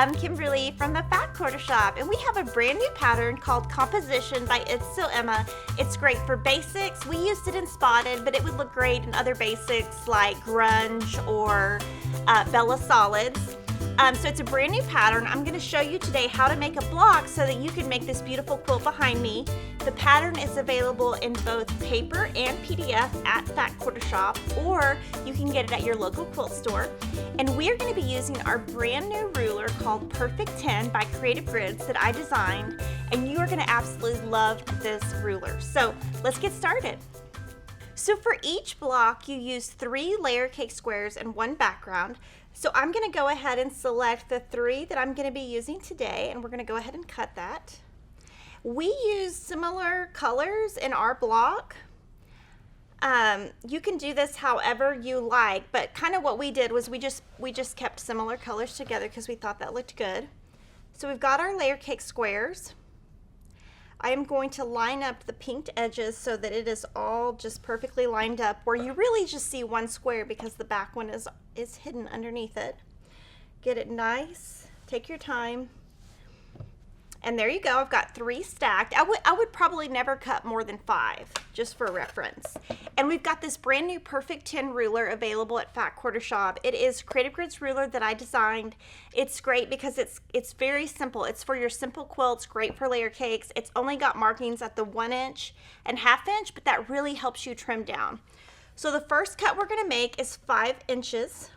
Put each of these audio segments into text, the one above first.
I'm Kimberly from the Fat Quarter Shop, and we have a brand new pattern called Composition by It's Still Emma. It's great for basics. We used it in spotted, but it would look great in other basics like grunge or Bella Solids. So it's a brand new pattern. I'm going to show you today how to make a block so that you can make this beautiful quilt behind me. The pattern is available in both paper and PDF at Fat Quarter Shop, or you can get it at your local quilt store. And we are going to be using our brand new ruler called Perfect 10 by Creative Grids that I designed, and you are going to absolutely love this ruler. So let's get started. So for each block, you use 3 layer cake squares and 1 background. So I'm going to go ahead and select the 3 that I'm going to be using today, and we're going to go ahead and cut that. We use similar colors in our block. You can do this however you like, but kind of what we did was we just kept similar colors together because we thought that looked good. So we've got our layer cake squares. I am going to line up the pinked edges so that it is all just perfectly lined up, where you really just see one square because the back one is hidden underneath it. Get it nice, take your time. And there you go, I've got 3 stacked. I would probably never cut more than 5, just for reference. And we've got this brand new Perfect 10 ruler available at Fat Quarter Shop. It is Creative Grids ruler that I designed. It's great because it's very simple. It's for your simple quilts, great for layer cakes. It's only got markings at the 1 inch and 1/2 inch, but that really helps you trim down. So the first cut we're gonna make is 5 inches.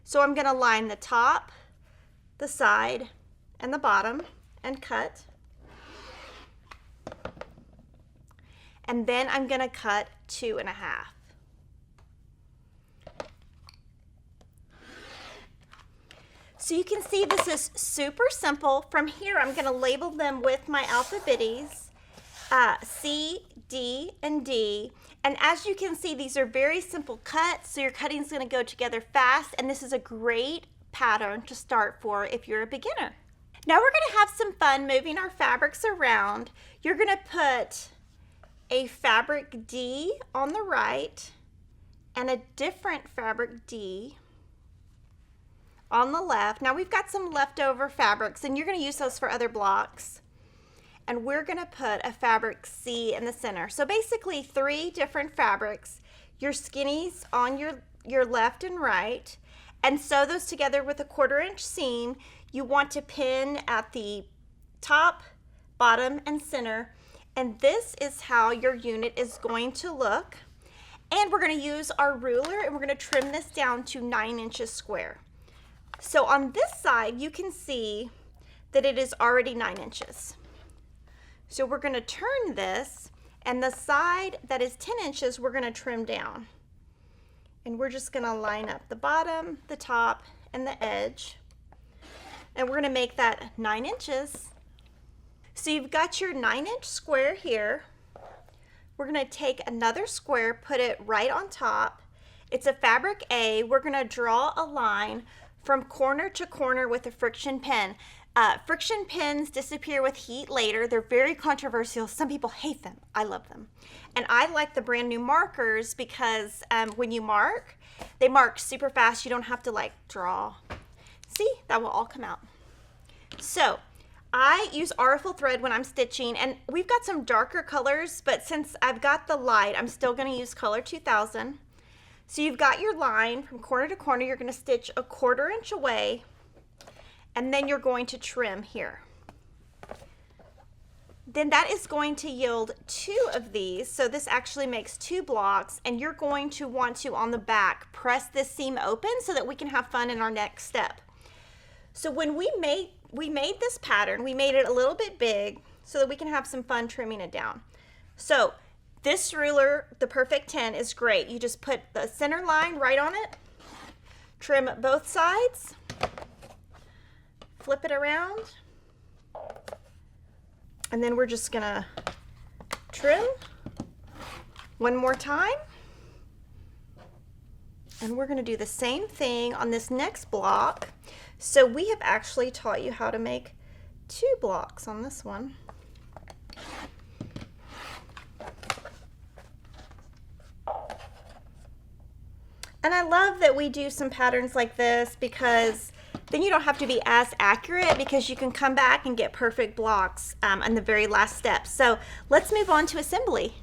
So I'm gonna line the top, the side, and the bottom, and cut. And then I'm going to cut 2 1/2. So you can see this is super simple. From here I'm going to label them with my alphabets, C, D, and D. And as you can see, these are very simple cuts, so your cutting is going to go together fast, and this is a great pattern to start for if you're a beginner. Now we're going to have some fun moving our fabrics around. You're going to put a fabric D on the right and a different fabric D on the left. Now we've got some leftover fabrics, and you're going to use those for other blocks. And we're going to put a fabric C in the center. So basically 3 different fabrics, your skinnies on your left and right, and sew those together with a 1/4 inch seam. You want to pin at the top, bottom, and center, and this is how your unit is going to look. And we're going to use our ruler, and we're going to trim this down to 9 inches square. So on this side, you can see that it is already 9 inches. So we're going to turn this, and the side that is 10 inches, we're going to trim down. And we're just going to line up the bottom, the top, and the edge. And we're going to make that 9 inches. So you've got your 9 inch square here. We're going to take another square, put it right on top. It's a fabric A. We're going to draw a line from corner to corner with a friction pen. Friction pens disappear with heat later. They're very controversial. Some people hate them. I love them. And I like the brand new markers because when you mark, they mark super fast. You don't have to like draw. See, that will all come out. So I use artful thread when I'm stitching, and we've got some darker colors, but since I've got the light, I'm still going to use color 2000. So you've got your line from corner to corner. You're going to stitch a 1/4 inch away, and then you're going to trim here. Then that is going to yield 2 of these. So this actually makes 2 blocks, and you're going to want to, on the back, press this seam open so that we can have fun in our next step. So when we made this pattern, we made it a little bit big so that we can have some fun trimming it down. So this ruler, the Perfect 10, is great. You just put the center line right on it, trim both sides, flip it around, and then we're just gonna trim one more time. And we're gonna do the same thing on this next block. So we have actually taught you how to make 2 blocks on this one. And I love that we do some patterns like this because then you don't have to be as accurate because you can come back and get perfect blocks on the very last step. So let's move on to assembly.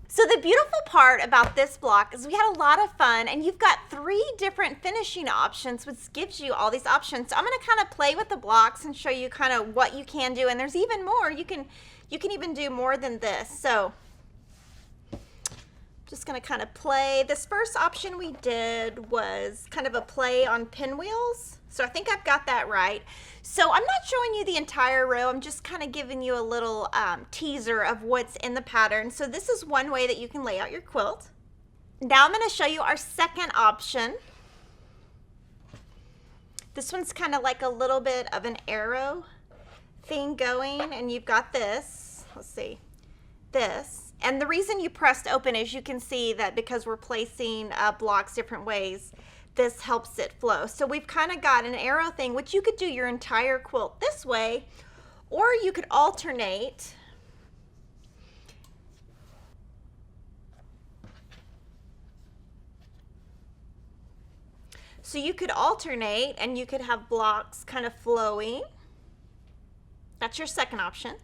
So the beautiful part about this block is we had a lot of fun, and you've got 3 different finishing options, which gives you all these options. So I'm going to kind of play with the blocks and show you kind of what you can do, and there's even more. You can even do more than this. So just going to kind of play. This first option we did was kind of a play on pinwheels. So I think I've got that right. So I'm not showing you the entire row. I'm just kind of giving you a little teaser of what's in the pattern. So this is one way that you can lay out your quilt. Now I'm going to show you our second option. This one's kind of like a little bit of an arrow thing going, and you've got this. Let's see. This. And the reason you pressed open is you can see that because we're placing blocks different ways, this helps it flow. So we've kind of got an arrow thing, which you could do your entire quilt this way, or you could alternate. So you could alternate and you could have blocks kind of flowing. That's your second option.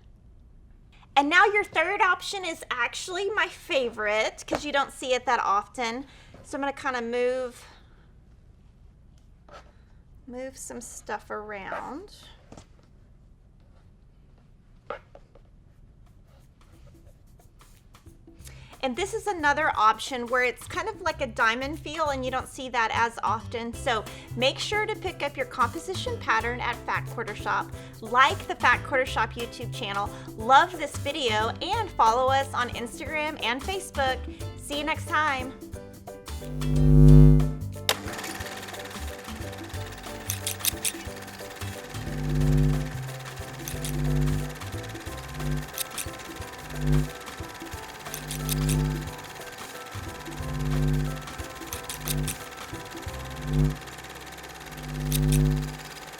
And now your third option is actually my favorite because you don't see it that often. So I'm going to kind of move some stuff around. And this is another option where it's kind of like a diamond feel, and you don't see that as often. So make sure to pick up your composition pattern at Fat Quarter Shop. Like the Fat Quarter Shop YouTube channel, love this video, and follow us on Instagram and Facebook. See you next time.